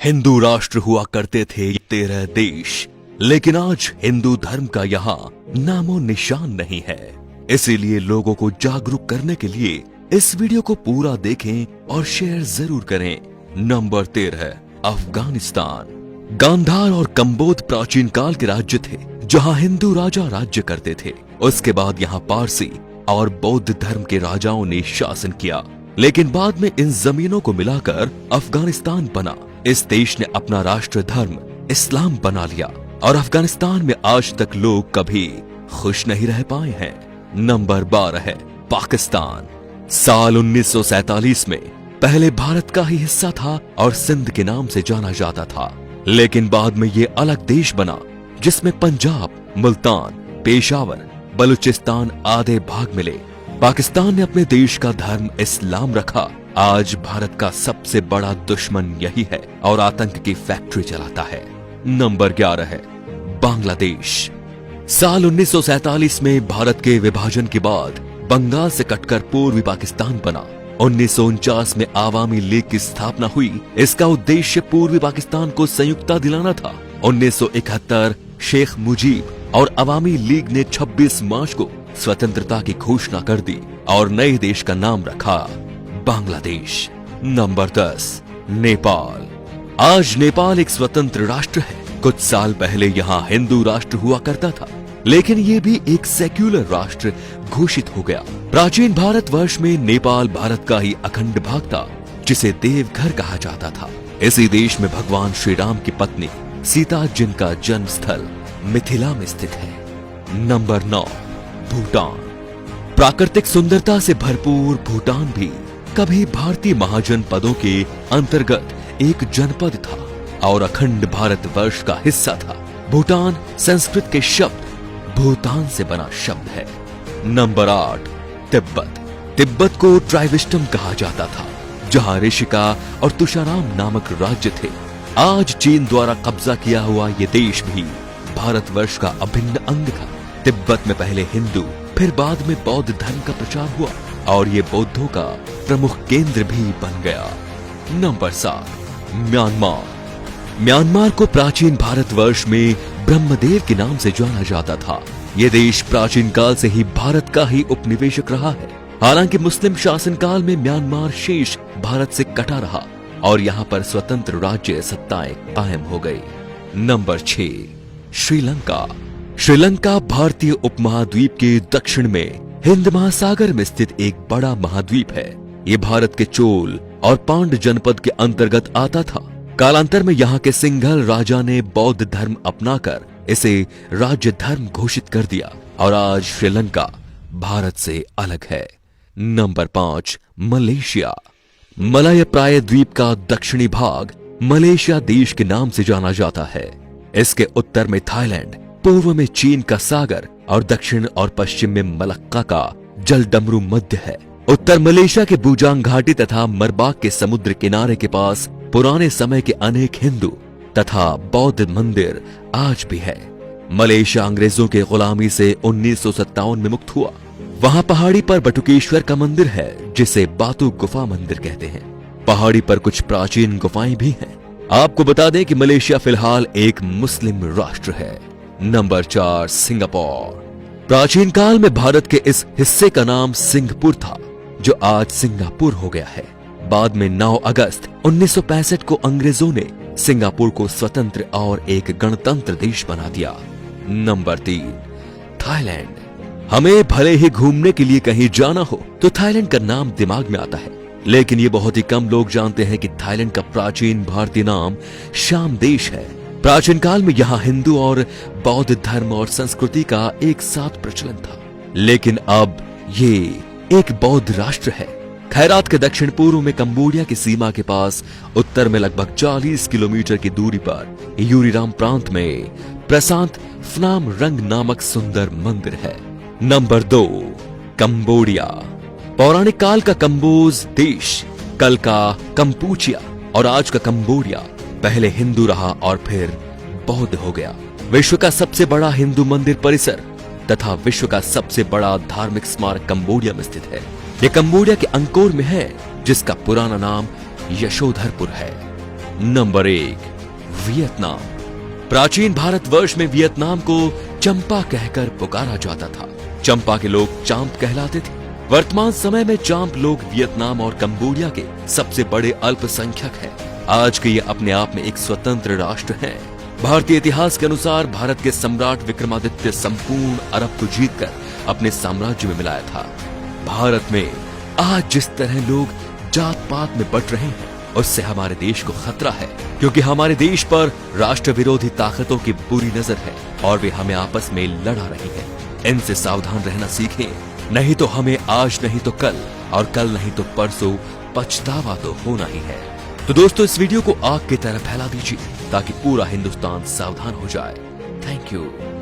हिंदू राष्ट्र हुआ करते थे 13 देश, लेकिन आज हिंदू धर्म का यहाँ नामो निशान नहीं है। इसीलिए लोगों को जागरूक करने के लिए इस वीडियो को पूरा देखें और शेयर जरूर करें। नंबर 13, अफगानिस्तान। गांधार और कंबोध प्राचीन काल के राज्य थे जहाँ हिंदू राजा राज्य करते थे। उसके बाद यहाँ पारसी और बौद्ध धर्म के राजाओं ने शासन किया, लेकिन बाद में इन जमीनों को मिलाकर अफगानिस्तान बना। इस देश ने अपना राष्ट्र धर्म इस्लाम बना लिया और अफगानिस्तान में आज तक लोग कभी खुश नहीं रह पाए हैं। नंबर 12 है पाकिस्तान। साल 1947 में पहले भारत का ही हिस्सा था और सिंध के नाम से जाना जाता था, लेकिन बाद में ये अलग देश बना जिसमें पंजाब, मुल्तान, पेशावर, बलूचिस्तान आदि भाग मिले। पाकिस्तान ने अपने देश का धर्म इस्लाम रखा। आज भारत का सबसे बड़ा दुश्मन यही है और आतंक की फैक्ट्री चलाता है। नंबर 11 है बांग्लादेश। साल 1947 में भारत के विभाजन के बाद बंगाल से कटकर पूर्वी पाकिस्तान बना। 1949 में आवामी लीग की स्थापना हुई। इसका उद्देश्य पूर्वी पाकिस्तान को संयुक्ता दिलाना था। 1971 शेख मुजीब और अवामी लीग ने 26 मार्च को स्वतंत्रता की घोषणा कर दी और नए देश का नाम रखा बांग्लादेश। नंबर 10, नेपाल। आज नेपाल एक स्वतंत्र राष्ट्र है। कुछ साल पहले यहाँ हिंदू राष्ट्र हुआ करता था, लेकिन ये भी एक सेक्युलर राष्ट्र घोषित हो गया। प्राचीन भारतवर्ष में नेपाल भारत का ही अखंड भाग था, जिसे देवघर कहा जाता था। इसी देश में भगवान श्री राम की पत्नी सीता, जिनका जन्म स्थल मिथिला में स्थित है। नंबर 9, भूटान। प्राकृतिक सुंदरता से भरपूर भूटान भी कभी भारतीय महाजनपदों के अंतर्गत एक जनपद था और अखंड भारतवर्ष का हिस्सा था। भूटान संस्कृत के शब्द भूटान से बना शब्द है। नंबर 8, तिब्बत। तिब्बत को ट्राइविस्टम कहा जाता था, जहां ऋषिका और तुषाराम नामक राज्य थे। आज चीन द्वारा कब्जा किया हुआ ये देश भी भारतवर्ष का अभिन्न अंग था। तिब्बत में पहले हिंदू, फिर बाद में बौद्ध धर्म का प्रचार हुआ और ये बौद्धों का प्रमुख केंद्र भी बन गया। Number 7, Myanmar. म्यांमार को प्राचीन भारतवर्ष में ब्रह्मदेव के नाम से जाना जाता था। ये देश प्राचीन काल से ही भारत का ही उपनिवेशक रहा है। हालांकि मुस्लिम शासनकाल में म्यांमार शेष भारत से कटा रहा और यहाँ पर स्वतंत्र राज्य सत्ताएं कायम हो गई। नंबर 6, श्रीलंका। श्रीलंका भारतीय उपमहाद्वीप के दक्षिण में हिंद महासागर में स्थित एक बड़ा महाद्वीप है। ये भारत के चोल और पांड जनपद के अंतर्गत आता था। कालांतर में यहाँ के सिंघल राजा ने बौद्ध धर्म अपनाकर इसे राज्य धर्म घोषित कर दिया और आज श्रीलंका भारत से अलग है। Number 5, Malaysia. मलय प्राय द्वीप का दक्षिणी भाग मलेशिया देश के नाम से जाना जाता है। इसके उत्तर में थाईलैंड, पूर्व में चीन का सागर और दक्षिण और पश्चिम में मलक्का का जलडमरू मध्य है। उत्तर मलेशिया के बूजांग घाटी तथा मरबाक के समुद्र किनारे के पास पुराने समय के अनेक हिंदू तथा बौद्ध मंदिर आज भी है। मलेशिया अंग्रेजों के गुलामी से 1957 में मुक्त हुआ। वहां पहाड़ी पर बटुकेश्वर का मंदिर है, जिसे बातू गुफा मंदिर कहते हैं। पहाड़ी पर कुछ प्राचीन गुफाएं भी हैं। आपको बता दें कि मलेशिया फिलहाल एक मुस्लिम राष्ट्र है। Number 4, Singapore. प्राचीन काल में भारत के इस हिस्से का नाम सिंहपुर था, जो आज सिंगापुर हो गया है। बाद में 9 अगस्त 1965 को अंग्रेजों ने सिंगापुर को स्वतंत्र और एक गणतंत्र देश बना दिया। Number 3, Thailand. हमें भले ही घूमने के लिए कहीं जाना हो तो थाईलैंड का नाम दिमाग में आता है, लेकिन ये बहुत ही कम लोग जानते हैं कि थाईलैंड का प्राचीन भारतीय नाम श्याम देश है। प्राचीन काल में यहाँ हिंदू और बौद्ध धर्म और संस्कृति का एक साथ प्रचलन था, लेकिन अब ये एक बौद्ध राष्ट्र है। खैरात के दक्षिण पूर्व में कंबोडिया की सीमा के पास, उत्तर में लगभग 40 किलोमीटर की दूरी पर यूरीराम प्रांत में प्रशांत फनाम रंग नामक सुंदर मंदिर है। Number 2, Cambodia. पौराणिक काल का कंबोज देश, कल का कंपूचिया और आज का कंबोडिया पहले हिंदू रहा और फिर बौद्ध हो गया। विश्व का सबसे बड़ा हिंदू मंदिर परिसर तथा विश्व का सबसे बड़ा धार्मिक स्मारक कंबोडिया में स्थित है। यह कंबोडिया के अंकोर में है, जिसका पुराना नाम यशोधरपुर है। Number 1, Vietnam. प्राचीन भारतवर्ष में वियतनाम को चंपा कहकर पुकारा जाता था। चंपा के लोग चांप कहलाते थे। वर्तमान समय में चांप लोग वियतनाम और कंबोडिया के सबसे बड़े अल्पसंख्यक हैं। आज के ये अपने आप में एक स्वतंत्र राष्ट्र हैं। भारतीय इतिहास के अनुसार भारत के सम्राट विक्रमादित्य संपूर्ण अरब को जीतकर अपने साम्राज्य में मिलाया था। भारत में आज जिस तरह लोग जात पात में बट रहे हैं, उससे हमारे देश को खतरा है, क्योंकि हमारे देश पर राष्ट्र विरोधी ताकतों की बुरी नजर है और वे हमें आपस में लड़ा रही हैं। इनसे सावधान रहना सीखें, नहीं तो हमें आज नहीं तो कल और कल नहीं तो परसों पछतावा तो होना ही है। तो दोस्तों, इस वीडियो को आग की तरह फैला दीजिए ताकि पूरा हिंदुस्तान सावधान हो जाए। Thank you.